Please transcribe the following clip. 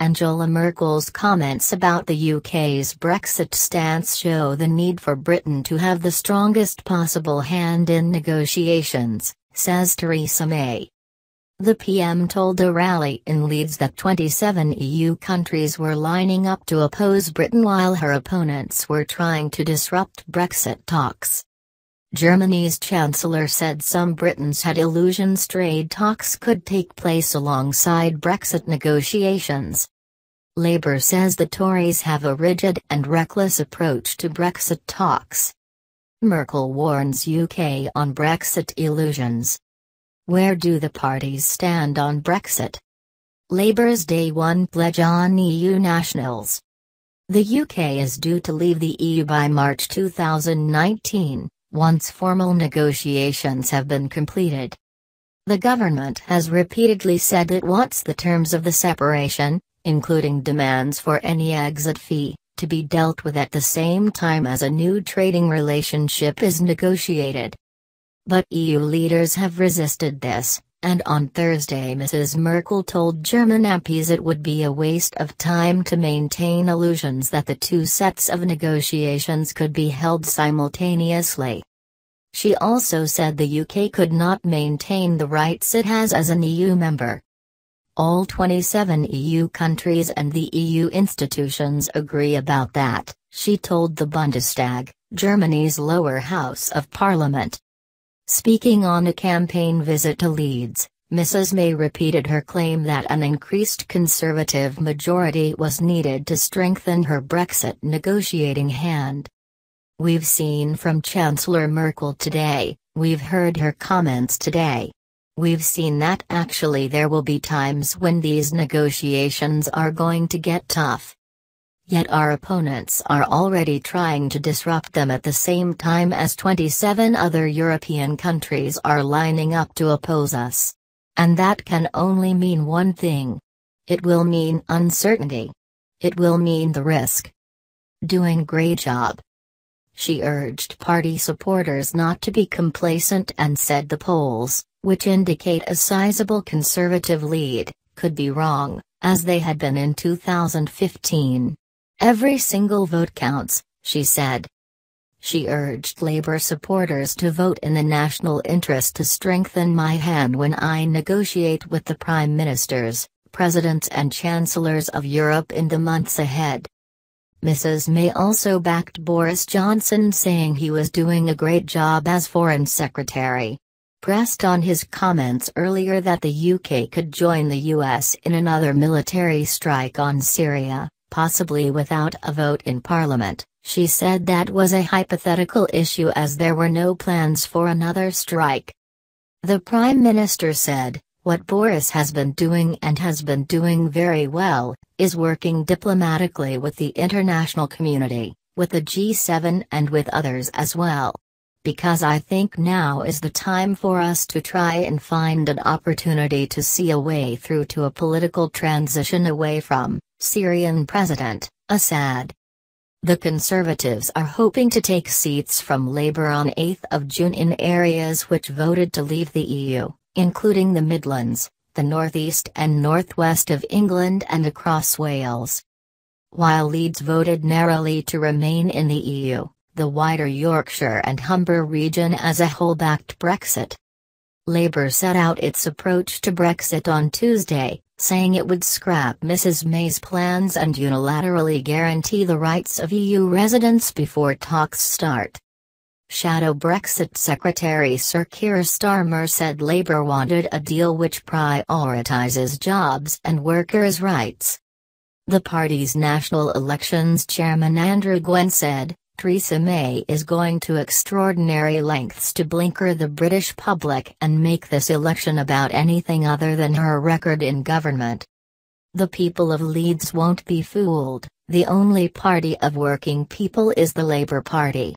Angela Merkel's comments about the UK's Brexit stance show the need for Britain to have the strongest possible hand in negotiations, says Theresa May. The PM told a rally in Leeds that 27 EU countries were lining up to oppose Britain while her opponents were trying to disrupt Brexit talks. Germany's Chancellor said some Britons had illusions trade talks could take place alongside Brexit negotiations. Labour says the Tories have a rigid and reckless approach to Brexit talks. Merkel warns UK on Brexit illusions. Where do the parties stand on Brexit? Labour's Day One pledge on EU nationals. The UK is due to leave the EU by March 2019. Once formal negotiations have been completed. The government has repeatedly said it wants the terms of the separation, including demands for any exit fee, to be dealt with at the same time as a new trading relationship is negotiated. But EU leaders have resisted this, and on Thursday Mrs. Merkel told German MPs it would be a waste of time to maintain illusions that the two sets of negotiations could be held simultaneously. She also said the UK could not maintain the rights it has as an EU member. All 27 EU countries and the EU institutions agree about that, she told the Bundestag, Germany's lower house of parliament. Speaking on a campaign visit to Leeds, Mrs. May repeated her claim that an increased Conservative majority was needed to strengthen her Brexit negotiating hand. We've seen from Chancellor Merkel today, we've heard her comments today. We've seen that actually there will be times when these negotiations are going to get tough. Yet our opponents are already trying to disrupt them at the same time as 27 other European countries are lining up to oppose us. And that can only mean one thing. It will mean uncertainty. It will mean the risk. Doing great job. She urged party supporters not to be complacent and said the polls, which indicate a sizable Conservative lead, could be wrong, as they had been in 2015. Every single vote counts, she said. She urged Labour supporters to vote in the national interest to strengthen my hand when I negotiate with the prime ministers, presidents and chancellors of Europe in the months ahead. Mrs. May also backed Boris Johnson, saying he was doing a great job as Foreign Secretary. Pressed on his comments earlier that the UK could join the US in another military strike on Syria, possibly without a vote in Parliament, she said that was a hypothetical issue as there were no plans for another strike. The Prime Minister said, "What Boris has been doing and has been doing very well, is working diplomatically with the international community, with the G7 and with others as well. Because I think now is the time for us to try and find an opportunity to see a way through to a political transition away from Syrian President Assad." The Conservatives are hoping to take seats from Labour on 8 June in areas which voted to leave the EU, including the Midlands, the northeast and northwest of England and across Wales. While Leeds voted narrowly to remain in the EU, the wider Yorkshire and Humber region as a whole backed Brexit. Labour set out its approach to Brexit on Tuesday, saying it would scrap Mrs. May's plans and unilaterally guarantee the rights of EU residents before talks start. Shadow Brexit Secretary Sir Keir Starmer said Labour wanted a deal which prioritises jobs and workers' rights. The party's National Elections Chairman Andrew Gwynn said, "Theresa May is going to extraordinary lengths to blinker the British public and make this election about anything other than her record in government. The people of Leeds won't be fooled, the only party of working people is the Labour Party.